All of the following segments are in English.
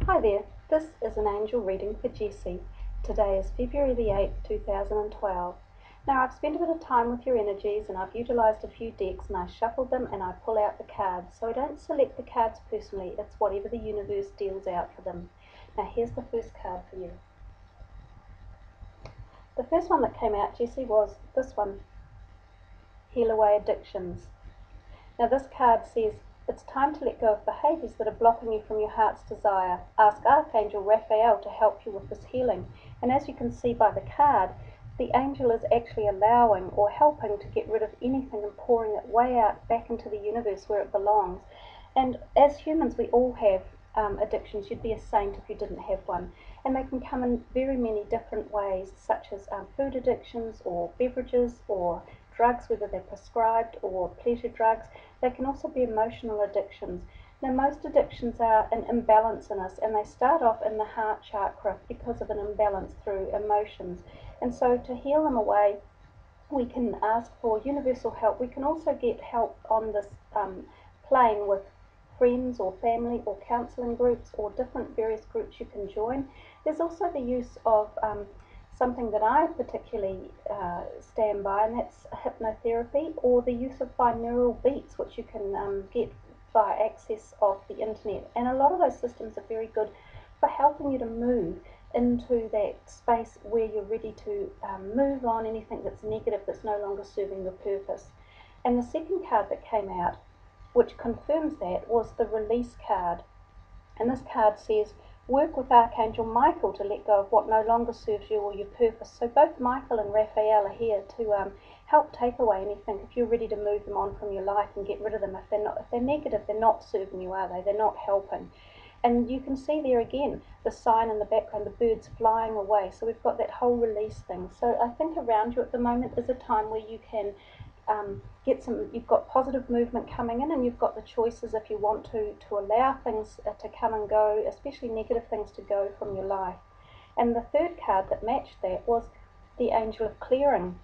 Hi there, this is an angel reading for Jessie. Today is February the 8th, 2012. Now I've spent a bit of time with your energies and I've utilised a few decks and I shuffled them and I pull out the cards. So I don't select the cards personally, it's whatever the universe deals out for them. Now here's the first card for you. The first one that came out, Jessie, was this one, Heal Away Addictions. Now this card says, it's time to let go of behaviours that are blocking you from your heart's desire. Ask Archangel Raphael to help you with this healing. And as you can see by the card, the angel is actually allowing or helping to get rid of anything and pouring it way out back into the universe where it belongs. And as humans, we all have addictions. You'd be a saint if you didn't have one. And they can come in very many different ways, such as food addictions or beverages or drugs, whether they're prescribed or pleasure drugs. They can also be emotional addictions. Now most addictions are an imbalance in us, and they start off in the heart chakra because of an imbalance through emotions. And so to heal them away, we can ask for universal help. We can also get help on this plane with friends or family or counselling groups or different various groups you can join. There's also the use of something that I particularly stand by, and that's hypnotherapy, or the use of binaural beats, which you can get via access of the internet. And a lot of those systems are very good for helping you to move into that space where you're ready to move on anything that's negative, that's no longer serving your purpose. And the second card that came out, which confirms that, was the release card. And this card says, work with Archangel Michael to let go of what no longer serves you or your purpose. So both Michael and Raphael are here to help take away anything if you're ready to move them on from your life and get rid of them. If they're negative, they're not serving you, are they? They're not helping. And you can see there again the sign in the background, the birds flying away. So we've got that whole release thing. So I think around you at the moment is a time where you can you've got positive movement coming in, and you've got the choices if you want to allow things to come and go, especially negative things to go from your life. And the third card that matched that was the Angel of Clearing.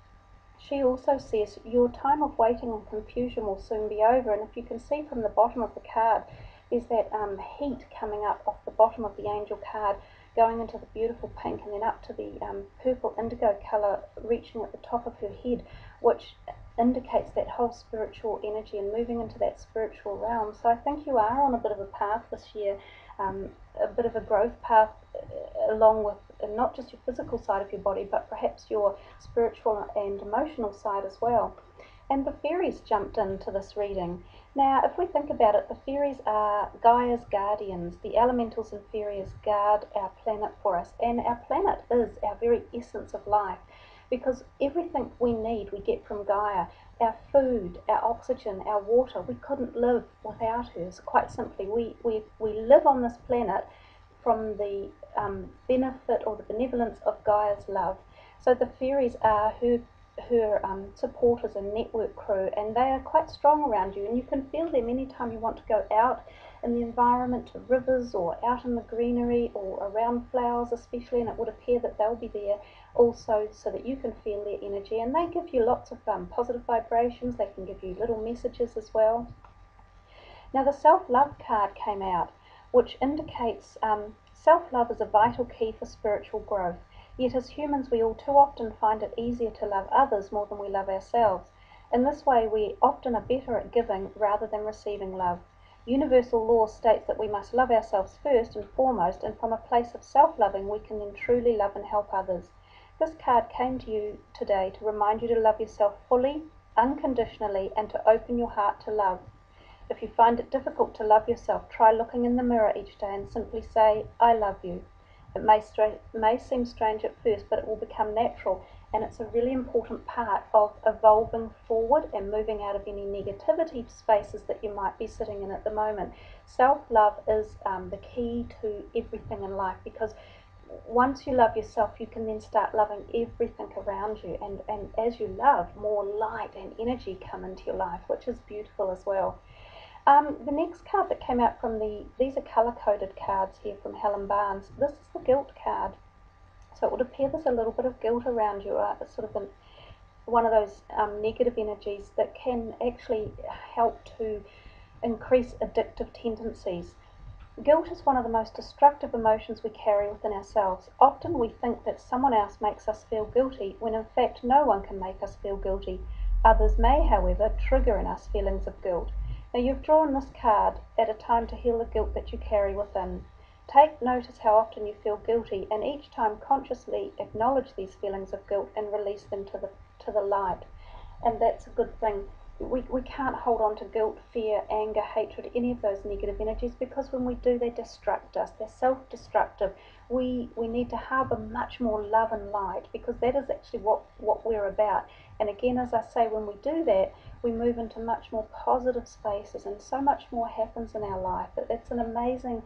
She also says your time of waiting and confusion will soon be over. And if you can see from the bottom of the card, there's that heat coming up off the bottom of the angel card, going into the beautiful pink and then up to the purple indigo colour, reaching at the top of her head, which indicates that whole spiritual energy and moving into that spiritual realm. So I think you are on a bit of a path this year, a bit of a growth path along with not just your physical side of your body, but perhaps your spiritual and emotional side as well. And the fairies jumped into this reading. Now, if we think about it, the fairies are Gaia's guardians. The elementals and fairies guard our planet for us. And our planet is our very essence of life, because everything we need we get from Gaia. Our food, our oxygen, our water, we couldn't live without her. So quite simply, we live on this planet from the benefit or the benevolence of Gaia's love. So the fairies are her supporters and network crew, and they are quite strong around you, and you can feel them anytime you want to go out in the environment, to rivers or out in the greenery or around flowers especially, and it would appear that they'll be there also so that you can feel their energy. And they give you lots of positive vibrations. They can give you little messages as well. Now the self-love card came out, which indicates self-love is a vital key for spiritual growth. Yet as humans, we all too often find it easier to love others more than we love ourselves. In this way, we often are better at giving rather than receiving love. Universal law states that we must love ourselves first and foremost, and from a place of self-loving, we can then truly love and help others. This card came to you today to remind you to love yourself fully, unconditionally, and to open your heart to love. If you find it difficult to love yourself, try looking in the mirror each day and simply say, I love you. It may seem strange at first, but it will become natural, and it's a really important part of evolving forward and moving out of any negativity spaces that you might be sitting in at the moment. Self-love is the key to everything in life, because once you love yourself, you can then start loving everything around you, and as you love, more light and energy come into your life, which is beautiful as well. The next card that came out from these are colour-coded cards here from Helen Barnes. This is the guilt card. So it would appear there's a little bit of guilt around you, sort of one of those negative energies that can actually help to increase addictive tendencies. Guilt is one of the most destructive emotions we carry within ourselves. Often we think that someone else makes us feel guilty, when in fact no one can make us feel guilty. Others may, however, trigger in us feelings of guilt. Now, you've drawn this card at a time to heal the guilt that you carry within. Take notice how often you feel guilty, and each time consciously acknowledge these feelings of guilt and release them to the light. And that's a good thing. We can't hold on to guilt, fear, anger, hatred, any of those negative energies, because when we do, they destruct us. They're self-destructive. We need to harbour much more love and light, because that is actually what we're about. And again, as I say, when we do that, we move into much more positive spaces, and so much more happens in our life. It's an amazing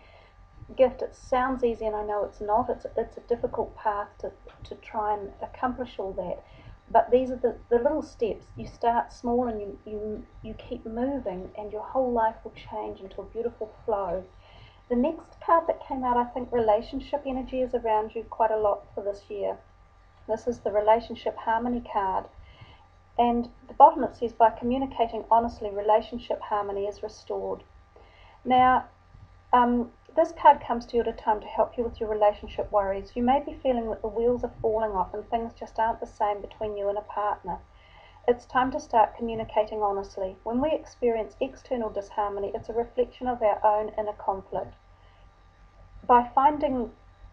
gift. It sounds easy, and I know it's not. It's a difficult path to try and accomplish all that. But these are the little steps. You start small, and you keep moving, and your whole life will change into a beautiful flow. The next card that came out, I think relationship energy is around you quite a lot for this year. This is the relationship harmony card. And at the bottom it says, by communicating honestly, relationship harmony is restored. Now, this card comes to you at a time to help you with your relationship worries. You may be feeling that the wheels are falling off and things just aren't the same between you and a partner. It's time to start communicating honestly. When we experience external disharmony, it's a reflection of our own inner conflict. By finding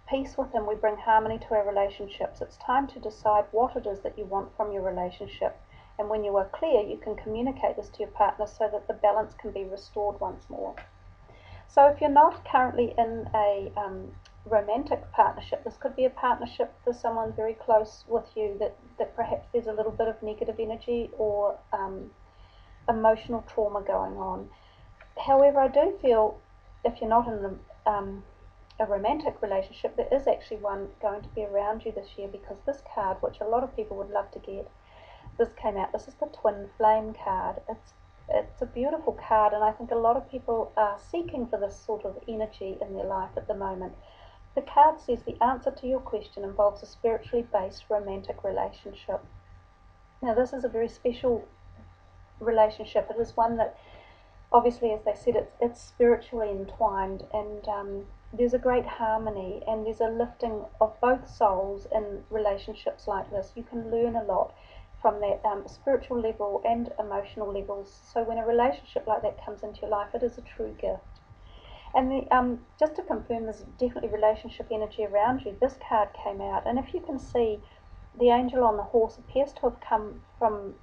peace within, we bring harmony to our relationships. It's time to decide what it is that you want from your relationship. And when you are clear, you can communicate this to your partner so that the balance can be restored once more. So if you're not currently in a romantic partnership, this could be a partnership with someone very close with you that perhaps there's a little bit of negative energy or emotional trauma going on. However, I do feel if you're not in a romantic relationship, there is actually one going to be around you this year, because this card, which a lot of people would love to get, this came out. This is the Twin Flame card. It's a beautiful card, and I think a lot of people are seeking for this sort of energy in their life at the moment. The card says the answer to your question involves a spiritually based romantic relationship. Now, this is a very special relationship. It is one that, obviously, as they said, it's spiritually entwined, and there's a great harmony, and there's a lifting of both souls in relationships like this. You can learn a lot from that spiritual level and emotional levels. So when a relationship like that comes into your life, it is a true gift. And just to confirm, there's definitely relationship energy around you. This card came out, and if you can see, the angel on the horse appears to have come from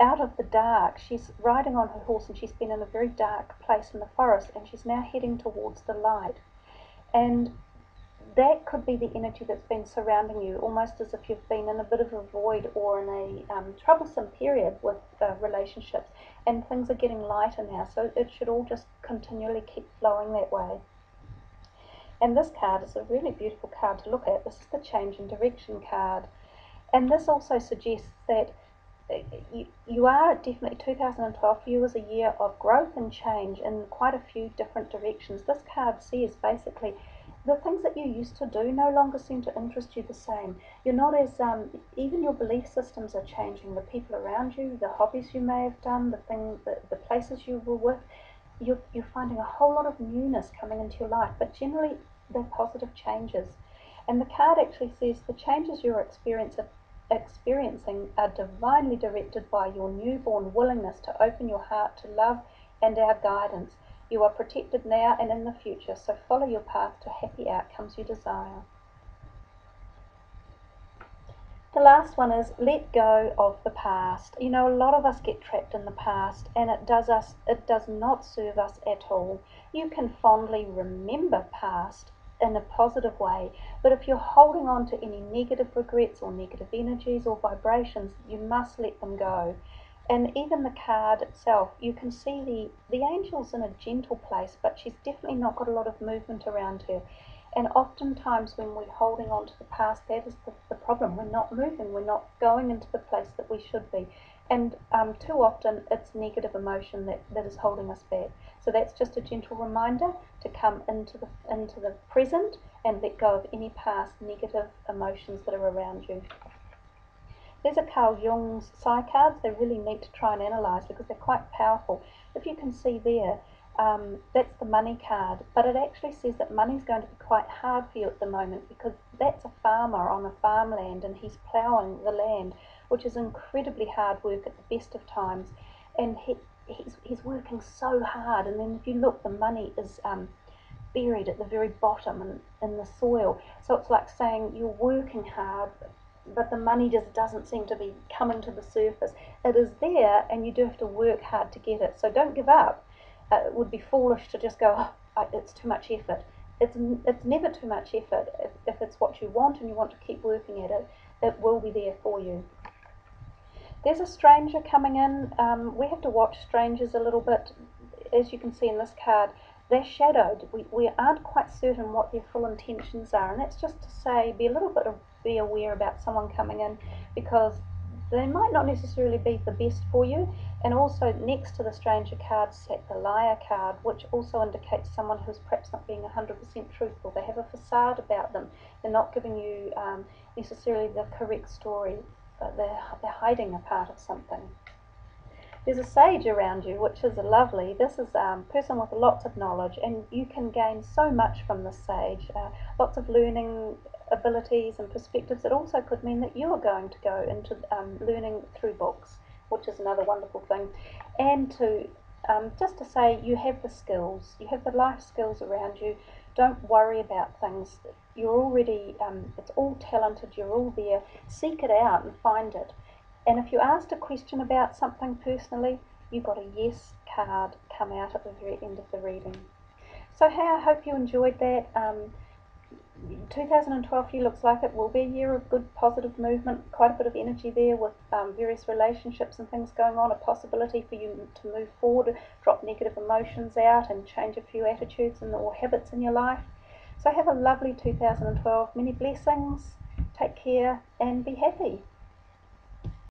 out of the dark. She's riding on her horse, and she's been in a very dark place in the forest, and she's now heading towards the light. And that could be the energy that's been surrounding you, almost as if you've been in a bit of a void or in a troublesome period with relationships, and things are getting lighter now, so it should all just continually keep flowing that way. And this card is a really beautiful card to look at. This is the Change in Direction card, and this also suggests that you are definitely, 2012 for you was a year of growth and change in quite a few different directions. This card says basically the things that you used to do no longer seem to interest you the same. You're not as, even your belief systems are changing. The people around you, the hobbies you may have done, the places you were with, you're finding a whole lot of newness coming into your life, but generally they're positive changes. And the card actually says the changes you're experiencing are divinely directed by your newborn willingness to open your heart to love and our guidance. You are protected now and in the future, so follow your path to happy outcomes you desire. The last one is let go of the past. You know, a lot of us get trapped in the past, and it does not serve us at all. You can fondly remember past in a positive way, but if you're holding on to any negative regrets or negative energies or vibrations, you must let them go. And even the card itself, you can see the angel's in a gentle place, but she's definitely not got a lot of movement around her. And oftentimes when we're holding on to the past, that is the problem. We're not moving, we're not going into the place that we should be. And too often it's negative emotion that is holding us back. So that's just a gentle reminder to come into the present and let go of any past negative emotions that are around you. These are Carl Jung's psi cards. They're really neat to try and analyse because they're quite powerful. If you can see there, That's the money card, but it actually says that money's going to be quite hard for you at the moment because that's a farmer on a farmland and he's ploughing the land, which is incredibly hard work at the best of times, and he's working so hard, and then if you look, the money is buried at the very bottom and in the soil. So it's like saying you're working hard, but the money just doesn't seem to be coming to the surface. It is there, and you do have to work hard to get it. So don't give up. It would be foolish to just go, oh, it's too much effort. It's never too much effort. If it's what you want and you want to keep working at it, it will be there for you. There's a stranger coming in. We have to watch strangers a little bit. As you can see in this card, they're shadowed. We aren't quite certain what their full intentions are, and that's just to say be aware about someone coming in, because they might not necessarily be the best for you. And also next to the stranger card sat the liar card, which also indicates someone who's perhaps not being 100% truthful. They have a facade about them. They're not giving you necessarily the correct story, but they're hiding a part of something. There's a sage around you, which is lovely. This is a person with lots of knowledge, and you can gain so much from this sage. Lots of learning abilities and perspectives. It also could mean that you are going to go into learning through books, which is another wonderful thing. And to just to say, you have the skills, you have the life skills around you. Don't worry about things. You're already, it's all talented, you're all there. Seek it out and find it. And if you asked a question about something personally, you got a yes card come out at the very end of the reading. So hey, I hope you enjoyed that. 2012 year looks like it will be a year of good positive movement, quite a bit of energy there with various relationships and things going on, a possibility for you to move forward, drop negative emotions out and change a few attitudes or habits in your life. So have a lovely 2012, many blessings, take care and be happy.